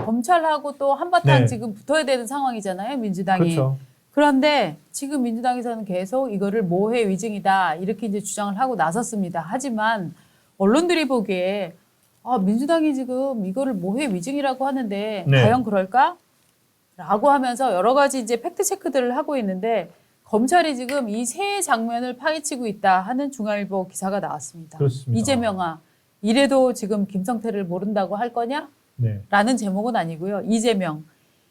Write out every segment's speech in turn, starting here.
검찰하고 또 한바탕 네. 지금 붙어야 되는 상황이잖아요, 민주당이. 그렇죠. 그런데 지금 민주당에서는 계속 이거를 모해 위증이다 이렇게 이제 주장을 하고 나섰습니다. 하지만 언론들이 보기에 민주당이 지금 이거를 모해 위증이라고 하는데 네. 과연 그럴까? 라고 하면서 여러 가지 이제 팩트 체크들을 하고 있는데 검찰이 지금 이 세 장면을 파헤치고 있다 하는 중앙일보 기사가 나왔습니다. 그렇습니다. 이재명아, 이래도 지금 김성태를 모른다고 할 거냐? 네. 라는 제목은 아니고요. 이재명,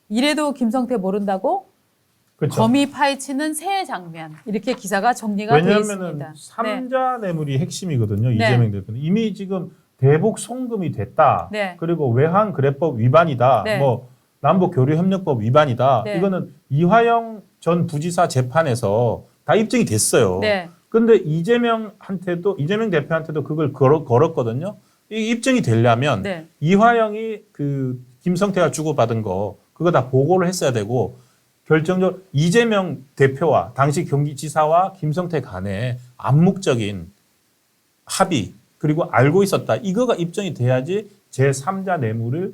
이래도 김성태 모른다고? 그렇죠. 검이 파헤치는 새 장면. 이렇게 기사가 정리가 되어 왜냐하면은 있습니다. 삼자 뇌물이 핵심이거든요. 네. 이재명 대표는 이미 지금 대북 송금이 됐다. 네. 그리고 외환거래법 위반이다. 네. 뭐 남북교류협력법 위반이다. 네. 이거는 이화영 전 부지사 재판에서 다 입증이 됐어요. 네. 근데 이재명 대표한테도 그걸 걸었거든요. 이 입증이 되려면 네. 이화영이 그 김성태가 주고받은 거 그거 다 보고를 했어야 되고 결정적으로 이재명 대표와 당시 경기지사와 김성태 간에 암묵적인 합의 그리고 알고 있었다. 이거가 입증이 돼야지 제3자 뇌물을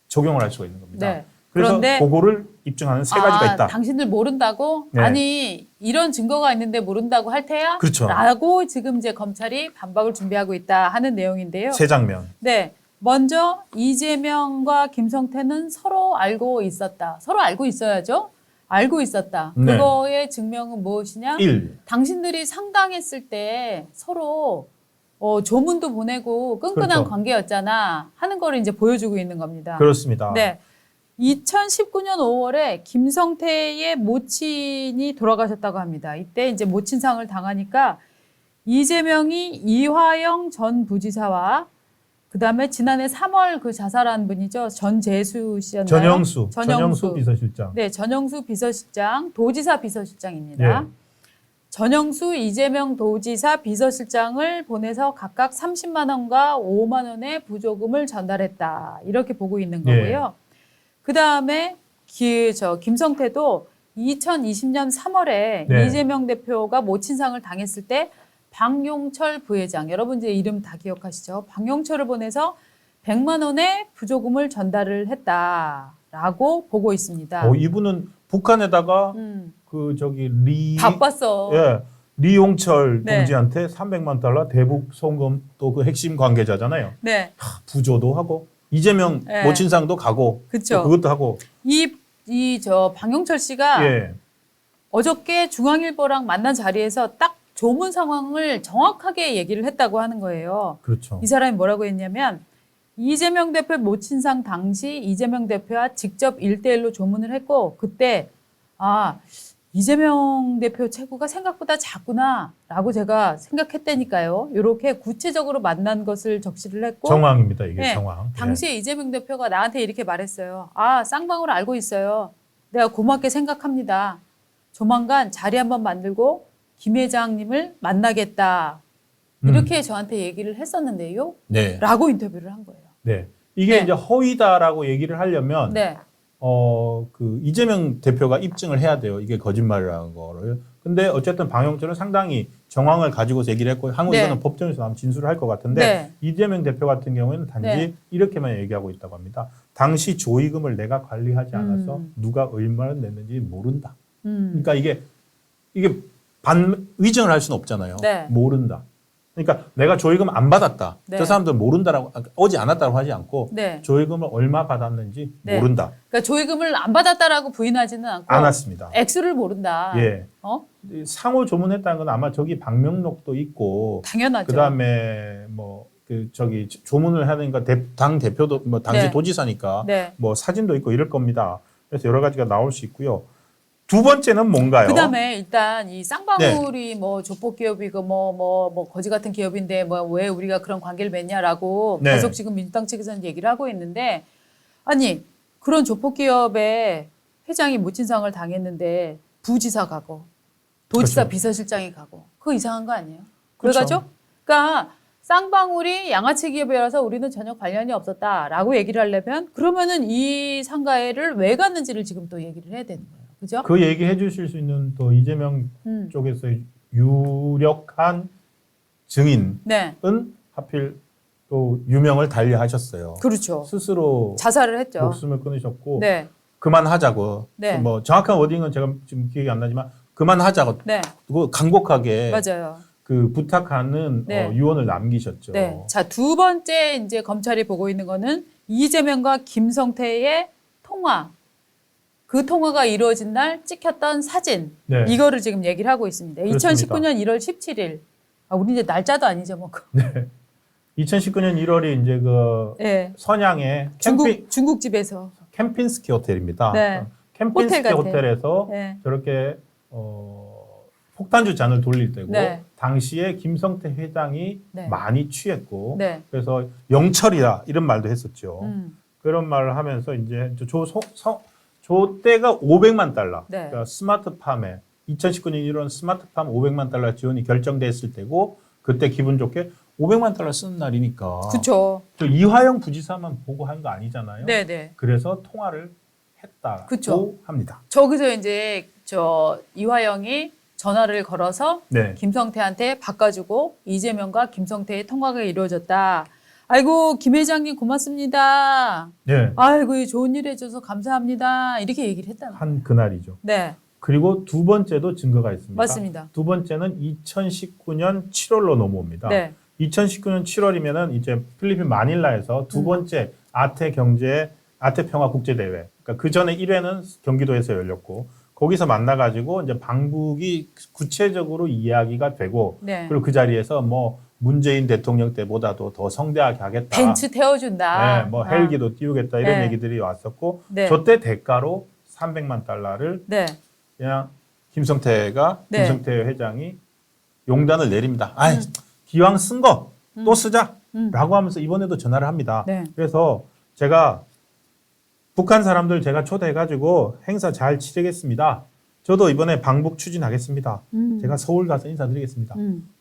적용을 할 수가 있는 겁니다. 네. 그래서 그런데 그거를 입증하는 세 가지가 있다. 당신들 모른다고? 네. 아니 이런 증거가 있는데 모른다고 할 테야? 그렇죠. 라고 지금 이제 검찰이 반박을 준비하고 있다 하는 내용인데요. 세 장면. 네. 먼저 이재명과 김성태는 서로 알고 있었다. 서로 알고 있어야죠. 알고 있었다. 네. 그거의 증명은 무엇이냐? 1. 당신들이 상당했을 때 서로 조문도 보내고 끈끈한 그렇죠. 관계였잖아 하는 거를 이제 보여주고 있는 겁니다. 그렇습니다. 네. 2019년 5월에 김성태의 모친이 돌아가셨다고 합니다. 이때 이제 모친상을 당하니까 이재명이 이화영 전 부지사와 그다음에 지난해 3월 그 자살한 분이죠. 전재수 씨였나요? 전영수 비서실장. 네, 전영수 비서실장, 도지사 비서실장입니다. 예. 전영수, 이재명 도지사 비서실장을 보내서 각각 30만 원과 5만 원의 부조금을 전달했다. 이렇게 보고 있는 거고요. 그다음에 김성태도 2020년 3월에 네. 이재명 대표가 모친상을 당했을 때 박용철 부회장, 여러분 이제 이름 다 기억하시죠? 박용철을 보내서 100만 원의 부조금을 전달을 했다라고 보고 있습니다. 이분은 북한에다가 바빴어. 리용철 네. 동지한테 300만 달러 대북 송금 또 그 핵심 관계자잖아요. 네, 부조도 하고 이재명 네. 모친상도 가고 그쵸. 그것도 하고 박용철 씨가 예. 어저께 중앙일보랑 만난 자리에서 딱 조문 상황을 정확하게 얘기를 했다고 하는 거예요. 그렇죠. 이 사람이 뭐라고 했냐면 이재명 대표 모친상 당시 이재명 대표와 직접 1대1로 조문을 했고 그때 이재명 대표 체구가 생각보다 작구나 라고 제가 생각했다니까요. 이렇게 구체적으로 만난 것을 적시를 했고 정황입니다. 이게 네, 정황. 당시에 예. 이재명 대표가 나한테 이렇게 말했어요. 쌍방울 알고 있어요. 내가 고맙게 생각합니다. 조만간 자리 한번 만들고 김 회장님을 만나겠다. 이렇게 저한테 얘기를 했었는데요. 네. 라고 인터뷰를 한 거예요. 네. 이게 네. 이제 허위다라고 얘기를 하려면 네. 그 이재명 대표가 입증을 해야 돼요. 이게 거짓말이라는 거를. 근데 어쨌든 방영철은 상당히 정황을 가지고서 얘기를 했고 한국에서는 네. 법정에서 아마 진술을 할 것 같은데 네. 이재명 대표 같은 경우에는 단지 네. 이렇게만 얘기하고 있다고 합니다. 당시 조의금을 내가 관리하지 않아서 누가 얼마나 냈는지 모른다. 그러니까 이게 위증을 할 수는 없잖아요. 네. 모른다. 그러니까 내가 조의금 안 받았다. 네. 저 사람들 모른다라고 오지 않았다고 하지 않고 네. 조의금을 얼마 받았는지 네. 모른다. 그러니까 조의금을 안 받았다라고 부인하지는 않고 안 왔습니다. 액수를 모른다. 예. 상호 조문했다는 건 아마 저기 방명록도 있고 당연하죠. 그다음에 조문을 해야 되니까 당 대표도 뭐 당시 네. 도지사니까 네. 뭐 사진도 있고 이럴 겁니다. 그래서 여러 가지가 나올 수 있고요. 두 번째는 뭔가요? 그다음에 일단 이 쌍방울이 뭐 조폭 기업이고 뭐 거지 같은 기업인데 뭐 왜 우리가 그런 관계를 맺냐라고 네. 계속 지금 민주당 측에서는 얘기를 하고 있는데 아니 그런 조폭 기업의 회장이 모친상을 당했는데 부지사 가고 도지사 그렇죠. 비서실장이 가고 그거 이상한 거 아니에요? 그렇죠. 그래가지고 그러니까 쌍방울이 양아치 기업이라서 우리는 전혀 관련이 없었다라고 얘기를 하려면 그러면은 이 상가를 왜 갔는지를 지금 또 얘기를 해야 되는 거예요. 그죠? 그 얘기해 주실 수 있는 또 이재명 쪽에서 유력한 증인은 네. 하필 또 유명을 달리하셨어요. 그렇죠. 스스로 자살을 했죠. 목숨을 끊으셨고 네. 그만하자고. 네. 뭐 정확한 워딩은 제가 지금 기억이 안 나지만 그만하자고. 네. 그리고 간곡하게 맞아요. 그 부탁하는 네. 유언을 남기셨죠. 네. 자, 두 번째 이제 검찰이 보고 있는 거는 이재명과 김성태의 통화. 그 통화가 이루어진 날 찍혔던 사진. 네. 이거를 지금 얘기를 하고 있습니다. 그렇습니다. 2019년 1월 17일. 아, 우리 이제 날짜도 아니죠, 뭐. 네. 2019년 1월이 이제 그 네. 선양의 중국집에서. 캠핀스키 호텔입니다. 네. 캠핀스키 호텔 같아. 호텔에서 네. 저렇게 폭탄주 잔을 돌릴 때고 네. 당시에 김성태 회장이 네. 많이 취했고 네. 그래서 영철이다 이런 말도 했었죠. 그런 말을 하면서 이제 저 때가 500만 달러. 네. 그러니까 스마트팜에 2019년 1월 스마트팜 500만 달러 지원이 결정됐을 때고 그때 기분 좋게 500만 달러 쓰는 날이니까. 그렇죠. 저 이화영 부지사만 보고 한 거 아니잖아요. 네, 네. 그래서 통화를 했다고 그쵸. 합니다. 저기서 이제 이화영이 전화를 걸어서 네. 김성태한테 바꿔주고 이재명과 김성태의 통화가 이루어졌다. 아이고 김 회장님 고맙습니다. 네. 아이고 좋은 일 해줘서 감사합니다. 이렇게 얘기를 했다. 한 그날이죠. 네, 그리고 두 번째도 증거가 있습니다. 맞습니다. 두 번째는 2019년 7월로 넘어옵니다. 네, 2019년 7월이면은 이제 필리핀 마닐라에서 두 번째 아태 평화 국제 대회. 그러니까 그 전에 1회는 경기도에서 열렸고 거기서 만나가지고 이제 방북이 구체적으로 이야기가 되고 네. 그리고 그 자리에서 뭐 문재인 대통령 때보다도 더 성대하게 하겠다. 벤츠 태워준다. 네, 뭐 헬기도 띄우겠다 이런 네. 얘기들이 왔었고 네. 저때 대가로 300만 달러를 네, 그냥 네. 김성태 회장이 용단을 내립니다. 아이 기왕 쓴 거 또 쓰자라고 하면서 이번에도 전화를 합니다. 네. 그래서 제가 북한 사람들 제가 초대해가지고 행사 잘 치르겠습니다. 저도 이번에 방북 추진하겠습니다. 제가 서울 가서 인사드리겠습니다.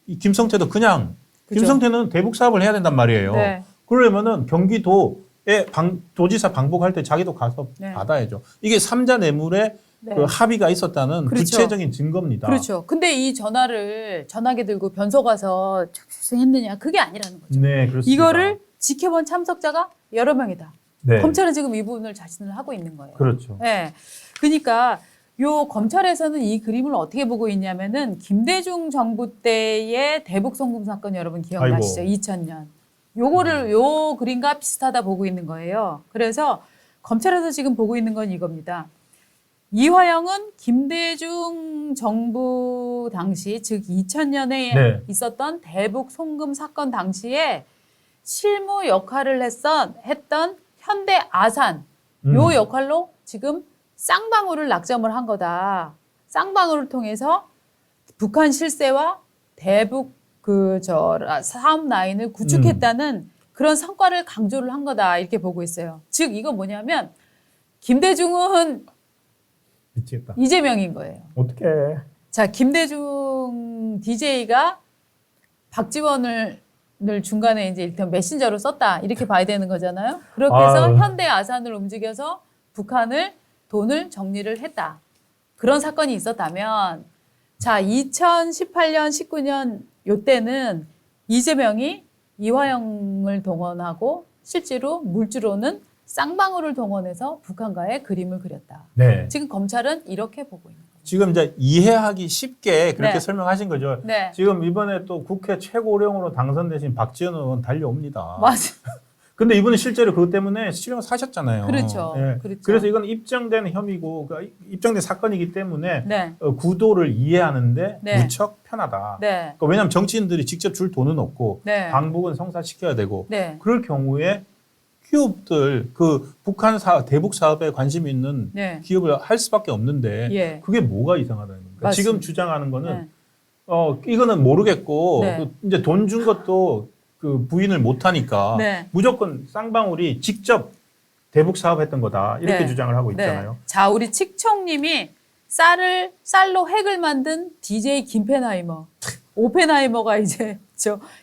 이 김성태도 그냥 그죠. 김성태는 대북 사업을 해야 된단 말이에요. 네. 그러려면은 경기도에 도지사 방북할 때 자기도 가서 네. 받아야죠. 이게 삼자 뇌물에 네. 그 합의가 있었다는 그렇죠. 구체적인 증거입니다. 그렇죠. 근데 이 전화를 전화기 들고 변소 가서 했느냐 그게 아니라는 거죠. 네, 그렇습니다. 이거를 지켜본 참석자가 여러 명이다. 네. 검찰은 지금 이 부분을 자신을 하고 있는 거예요. 그렇죠. 네. 그러니까 요 검찰에서는 이 그림을 어떻게 보고 있냐면은 김대중 정부 때의 대북 송금 사건 여러분 기억나시죠? 아이고. 2000년. 요거를 요 그림과 비슷하다 보고 있는 거예요. 그래서 검찰에서 지금 보고 있는 건 이겁니다. 이화영은 김대중 정부 당시 즉 2000년에 네. 있었던 대북 송금 사건 당시에 실무 역할을 했던 현대 아산 요 역할로 지금 쌍방울을 낙점을 한 거다. 쌍방울을 통해서 북한 실세와 대북 사업 라인을 구축했다는 그런 성과를 강조를 한 거다. 이렇게 보고 있어요. 즉 이건 뭐냐면 김대중은 미치겠다. 이재명인 거예요. 어떻게? 자, 김대중 DJ가 박지원을 중간에 이제 일단 메신저로 썼다. 이렇게 봐야 되는 거잖아요. 그렇게 해서 아유. 현대 아산을 움직여서 북한을 돈을 정리를 했다. 그런 사건이 있었다면 자, 2018년, 19년 요때는 이재명이 이화영을 동원하고 실제로 물주로는 쌍방울을 동원해서 북한과의 그림을 그렸다. 네. 지금 검찰은 이렇게 보고 있는 거예요. 지금 이제 이해하기 쉽게 그렇게 네. 설명하신 거죠. 네. 지금 이번에 또 국회 최고령으로 당선되신 박지원 의원 달려옵니다. 맞아. 근데 이분은 실제로 그것 때문에 실형을 사셨잖아요. 그렇죠. 예. 그렇죠. 그래서 이건 입증된 혐의고 입증된 사건이기 때문에 네. 구도를 이해하는데 네. 무척 편하다. 네. 그러니까 왜냐하면 정치인들이 직접 줄 돈은 없고 네. 방북은 성사시켜야 되고 네. 그럴 경우에 기업들 북한 대북 사업에 관심 있는 네. 기업을 할 수밖에 없는데 예. 그게 뭐가 이상하다는 겁니까? 맞습니다. 지금 주장하는 거는 네. 이거는 모르겠고 네. 이제 돈 준 것도 부인을 못 하니까 네. 무조건 쌍방울이 직접 대북 사업했던 거다 이렇게 네. 주장을 하고 네. 있잖아요. 자, 우리 칙총님이 쌀로 핵을 만든 DJ 김펜하이머, 오펜하이머가 이제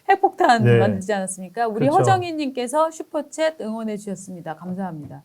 핵폭탄 네. 만들지 않았습니까? 우리 그렇죠. 허정희님께서 슈퍼챗 응원해 주셨습니다. 감사합니다.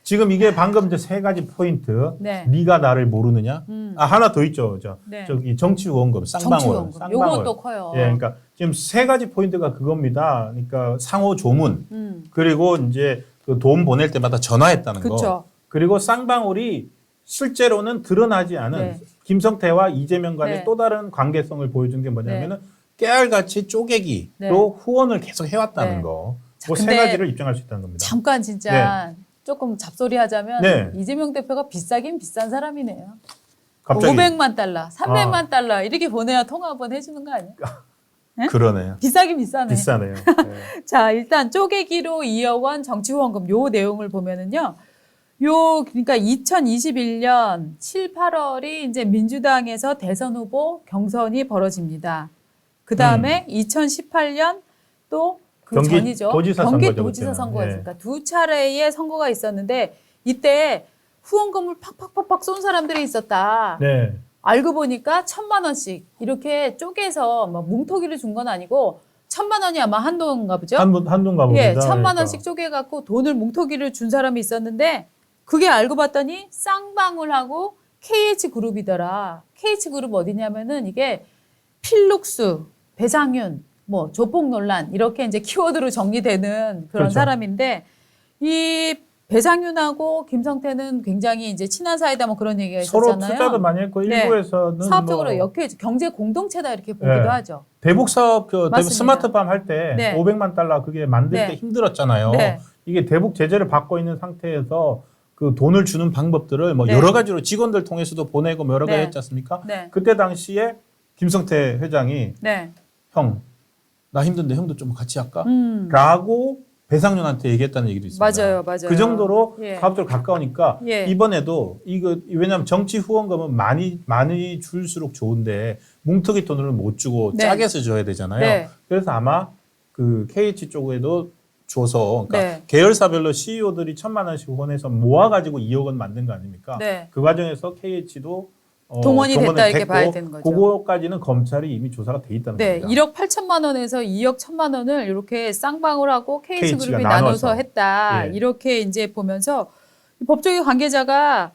지금 이게 방금 이제 세 가지 포인트. 네. 네가 나를 모르느냐? 하나 더 있죠. 네. 저기 정치 후원금, 쌍방울. 정치원금. 요것도 커요. 예, 그러니까 지금 세 가지 포인트가 그겁니다. 그러니까 상호 조문, 그리고 이제 그 돈 보낼 때마다 전화했다는 거. 그쵸. 그리고 쌍방울이 실제로는 드러나지 않은 네. 김성태와 이재명 간의 네. 또 다른 관계성을 보여준 게 뭐냐면은 깨알같이 쪼개기로 네. 후원을 계속 해왔다는 네. 거. 자, 그 세 근데 가지를 입증할 수 있다는 겁니다. 잠깐 진짜 조금 잡소리 하자면 네. 이재명 대표가 비싸긴 비싼 사람이네요. 갑자기 500만 달러, 300만 달러 이렇게 보내야 통화 한번 해주는 거 아니에요? 그러네요. 비싸긴 비싸네. 비싸네요. 네. 자, 일단 쪼개기로 2억 원 정치 후원금 요 내용을 보면은요. 그러니까 2021년 7, 8월이 이제 민주당에서 대선 후보 경선이 벌어집니다. 그 다음에 2018년 또 그 경기 전이죠. 도지사 경기 선거죠, 도지사 그때는. 선거였으니까 두 차례의 선거가 있었는데 이때 후원금을 팍팍팍팍 쏜 사람들이 있었다. 네. 알고 보니까 1,000만 원씩 이렇게 쪼개서 뭐 뭉터기를 준 건 아니고 1,000만 원이 아마 한도인가 보죠. 한동가 봅니다. 예, 1,000만 그러니까. 원씩 쪼개갖고 돈을 뭉터기를 준 사람이 있었는데 그게 알고 봤더니 쌍방울하고 KH그룹이더라. KH그룹 어디냐면은 이게 필룩스, 배상윤, 뭐 조폭 논란 이렇게 이제 키워드로 정리되는 그런 그렇죠. 사람인데 이 배상윤하고 김성태는 굉장히 이제 친한 사이다 뭐 그런 얘기가 서로 있었잖아요. 투자도 많이 했고 네. 일부에서는 사업적으로 뭐 경제 공동체다 이렇게 보기도 네. 하죠. 대북 사업 대북 맞습니다. 스마트팜 할 때 네. 500만 달러 그게 만들 네. 때 힘들었잖아요. 네. 이게 대북 제재를 받고 있는 상태에서 그 돈을 주는 방법들을 뭐 네. 여러 가지로 직원들 통해서도 보내고 뭐 여러 가지 네. 했지 않습니까? 네. 그때 당시에 김성태 회장이 네. 형, 나 힘든데 형도 좀 같이 할까? 음. 라고 배상윤한테 얘기했다는 얘기도 있습니다. 맞아요, 맞아요. 그 정도로 예. 사업적으로 가까우니까 예. 이번에도 왜냐하면 정치 후원금은 많이 줄수록 좋은데 뭉터기 돈을 못 주고 네. 짜게서 줘야 되잖아요. 네. 그래서 아마 그 KH 쪽에도 줘서 그러니까 네. 계열사별로 CEO들이 1,000만 원씩 후원해서 모아가지고 2억 원 만든 거 아닙니까? 네. 그 과정에서 KH도 동원이 됐다 동원을 이렇게 했고 봐야 되는 거죠. 그거까지는 검찰이 이미 조사가 돼 있다는 네, 겁니다. 1억 8천만 원에서 2억 1천만 원을 이렇게 쌍방울하고 KH그룹이 KH 가 나눠서 나눠서. 했다. 예. 이렇게 이제 보면서 이 법조계 관계자가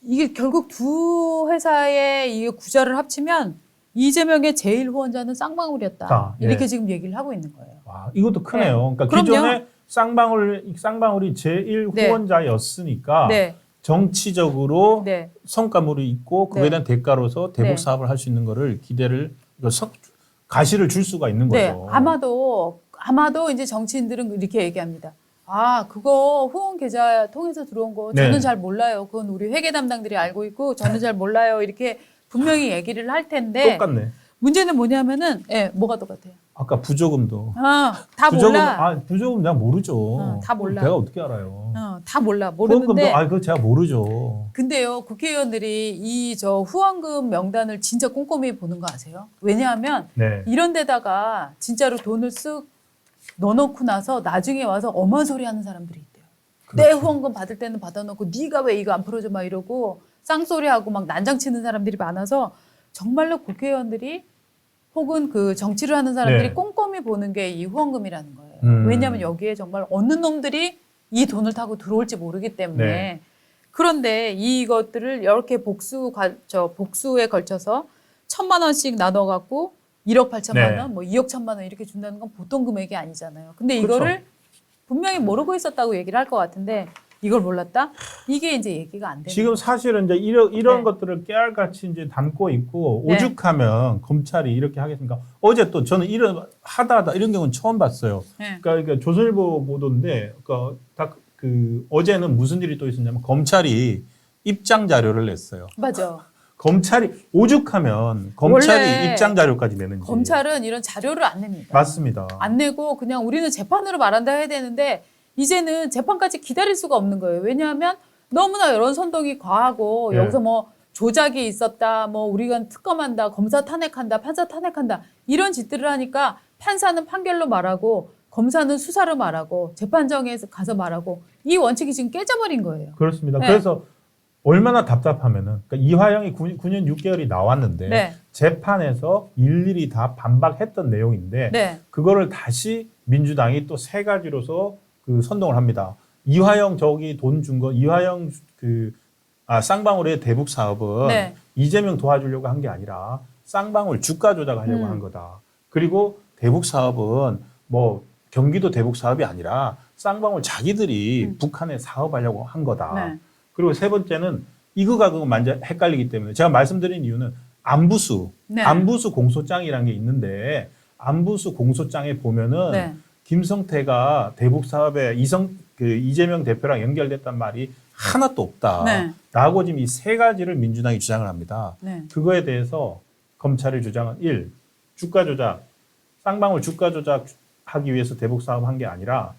이게 결국 두 회사의 이 구자를 합치면 이재명의 제일 후원자는 쌍방울이었다. 아, 예. 이렇게 지금 얘기를 하고 있는 거예요. 와, 이것도 크네요. 그러니까 그럼요. 기존에 쌍방울이 제일 네. 후원자였으니까 네, 정치적으로 네, 성과물이 있고 그거에 네. 대한 대가로서 대북 네. 사업을 할 수 있는 거를 가시를 줄 수가 있는 네. 거죠. 아마도 이제 정치인들은 이렇게 얘기합니다. 아, 그거 후원 계좌 통해서 들어온 거 저는 네. 잘 몰라요. 그건 우리 회계 담당들이 알고 있고 저는 잘 몰라요. 이렇게 분명히 얘기를 할 텐데 똑같네. 문제는 뭐냐면은 뭐가 똑같아요? 아까 부조금도. 다 몰라. 부조금 내가 모르죠. 다 몰라. 내가 어떻게 알아요? 다 몰라. 후원금도 모르는데 그거 제가 모르죠. 근데요, 국회의원들이 이 후원금 명단을 진짜 꼼꼼히 보는 거 아세요? 왜냐하면 네. 이런 데다가 진짜로 돈을 쓱 넣어놓고 나서 나중에 와서 엄한 소리 하는 사람들이 있대요. 내 그렇죠. 후원금 받을 때는 받아놓고 네가 왜 이거 안 풀어줘 막 이러고 쌍소리하고 막 난장치는 사람들이 많아서 정말로 국회의원들이 혹은 그 정치를 하는 사람들이 네. 꼼꼼히 보는 게 이 후원금이라는 거예요. 왜냐하면 여기에 정말 어느 놈들이 이 돈을 타고 들어올지 모르기 때문에 네. 그런데 이것들을 이렇게 복수에 걸쳐서 1,000만 원씩 나눠갖고 1억 8천만 네. 원, 뭐 2억 1천만 원 이렇게 준다는 건 보통 금액이 아니잖아요. 근데 그렇죠. 이거를 분명히 모르고 있었다고 얘기를 할 것 같은데 이걸 몰랐다? 이게 이제 얘기가 안 되는 지금 사실은 이제 이런 네. 것들을 깨알같이 이제 담고 있고 네. 오죽하면 검찰이 이렇게 하겠습니까? 어제 또 저는 하다 이런 경우는 처음 봤어요. 네. 그러니까 조선일보 보도인데 어제는 무슨 일이 또 있었냐면 검찰이 입장 자료를 냈어요. 맞아. 검찰이 오죽하면 검찰이 원래 입장 자료까지 내는지. 검찰은 이런 자료를 안 냅니다. 맞습니다. 안 내고 그냥 우리는 재판으로 말한다 해야 되는데 이제는 재판까지 기다릴 수가 없는 거예요. 왜냐하면 너무나 여론 선동이 과하고 예. 여기서 뭐 조작이 있었다, 뭐 우리가 특검한다, 검사 탄핵한다, 판사 탄핵한다 이런 짓들을 하니까 판사는 판결로 말하고 검사는 수사로 말하고 재판정에 가서 말하고 이 원칙이 지금 깨져버린 거예요. 그렇습니다. 네. 그래서 얼마나 답답하면은 그러니까 이화영이 9년 6개월이 나왔는데 네. 재판에서 일일이 다 반박했던 내용인데 네. 그거를 다시 민주당이 또 세 가지로서 그 선동을 합니다. 이화영 저기 돈 준 거 이화영 쌍방울의 대북 사업은 네. 이재명 도와주려고 한 게 아니라 쌍방울 주가 조작하려고 한 거다. 그리고 대북 사업은 뭐 경기도 대북 사업이 아니라 쌍방울 자기들이 북한에 사업하려고 한 거다. 네. 그리고 세 번째는 이거가 그거 완전 헷갈리기 때문에 제가 말씀드린 이유는 안부수 공소장이라는 게 있는데 안부수 공소장에 보면은 네. 김성태가 대북 사업에 이재명 대표랑 연결됐단 말이 하나도 없다라고 네. 지금 이 세 가지를 민주당이 주장을 합니다. 네. 그거에 대해서 검찰의 주장은 1. 주가 조작, 쌍방울 주가 조작하기 위해서 대북 사업 한 게 아니라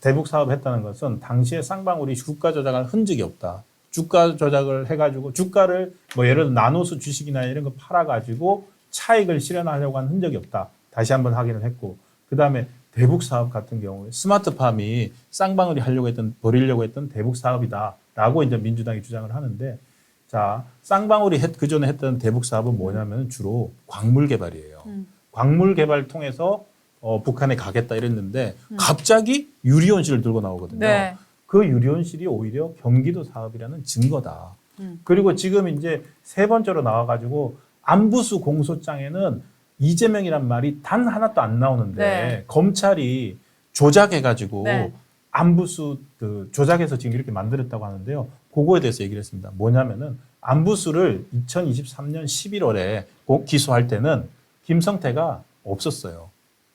대북 사업 했다는 것은 당시에 쌍방울이 주가 조작할 흔적이 없다. 주가 조작을 해가지고 주가를 뭐 예를 들어 나노수 주식이나 이런 거 팔아가지고 차익을 실현하려고 한 흔적이 없다. 다시 한번 확인을 했고 그 다음에 대북 사업 같은 경우에 스마트팜이 쌍방울이 벌이려고 했던 대북 사업이다라고 이제 민주당이 주장을 하는데 자 쌍방울이 그 전에 했던 대북 사업은 뭐냐면 주로 광물 개발이에요. 광물 개발 통해서 북한에 가겠다 이랬는데 갑자기 유리온실을 들고 나오거든요. 네. 그 유리온실이 오히려 경기도 사업이라는 증거다. 그리고 지금 이제 세 번째로 나와가지고 안부수 공소장에는 이재명이란 말이 단 하나도 안 나오는데 네. 검찰이 조작해가지고 네. 안부수 조작해서 지금 이렇게 만들었다고 하는데요. 그거에 대해서 얘기를 했습니다. 뭐냐면은 안부수를 2023년 11월에 기소할 때는 김성태가 없었어요.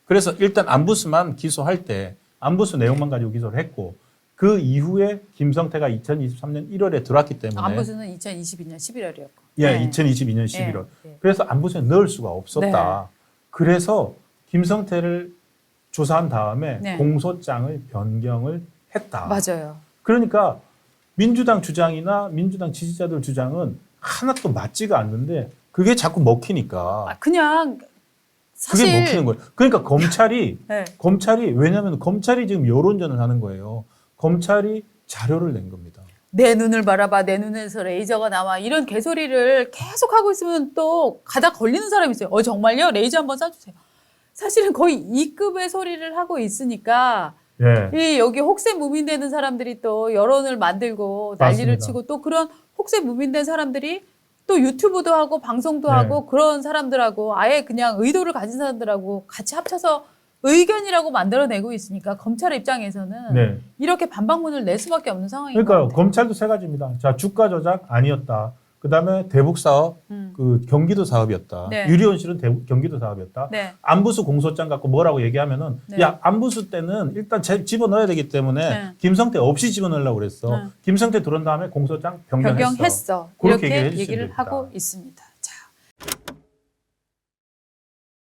그래서 일단 안부수만 기소할 때 안부수 내용만 가지고 기소를 했고 그 이후에 김성태가 2023년 1월에 들어왔기 때문에 안부수는 2022년 11월이었고. 예, 네. 2022년 11월. 네. 그래서 안부수에 넣을 수가 없었다. 그래서 김성태를 조사한 다음에 네. 공소장을 변경을 했다. 맞아요. 그러니까 민주당 주장이나 민주당 지지자들 주장은 하나도 맞지가 않는데 그게 자꾸 먹히니까 그냥 사실 그게 먹히는 거예요. 그러니까 검찰이 네. 왜냐하면 검찰이 지금 여론전을 하는 거예요. 검찰이 자료를 낸 겁니다. 내 눈을 바라봐, 내 눈에서 레이저가 나와 이런 개소리를 계속 하고 있으면 또 가다 걸리는 사람이 있어요. 정말요? 레이저 한번 쏴주세요. 사실은 거의 2급의 소리를 하고 있으니까 예. 여기 혹세 무민되는 사람들이 또 여론을 만들고 난리를 맞습니다. 치고 또 그런 혹세 무민된 사람들이 또 유튜브도 하고 방송도 네. 하고 그런 사람들하고 아예 그냥 의도를 가진 사람들하고 같이 합쳐서 의견이라고 만들어내고 있으니까 검찰 입장에서는 네. 이렇게 반박문을 낼 수밖에 없는 상황인 것 그러니까요. 같아요. 검찰도 세 가지입니다. 자, 주가 조작 아니었다. 그다음에 대북 사업, 그 경기도 사업이었다. 네. 유리온실은 경기도 사업이었다. 네. 안부수 공소장 갖고 뭐라고 얘기하면은 네. 야 안부수 때는 일단 집어넣어야 되기 때문에 네. 김성태 없이 집어넣으려고 그랬어. 네. 김성태 들어온 다음에 공소장 변경했어. 변경했어. 그렇게 이렇게 얘기를 얘기를 해주시면 됩니다. 하고 있습니다. 자.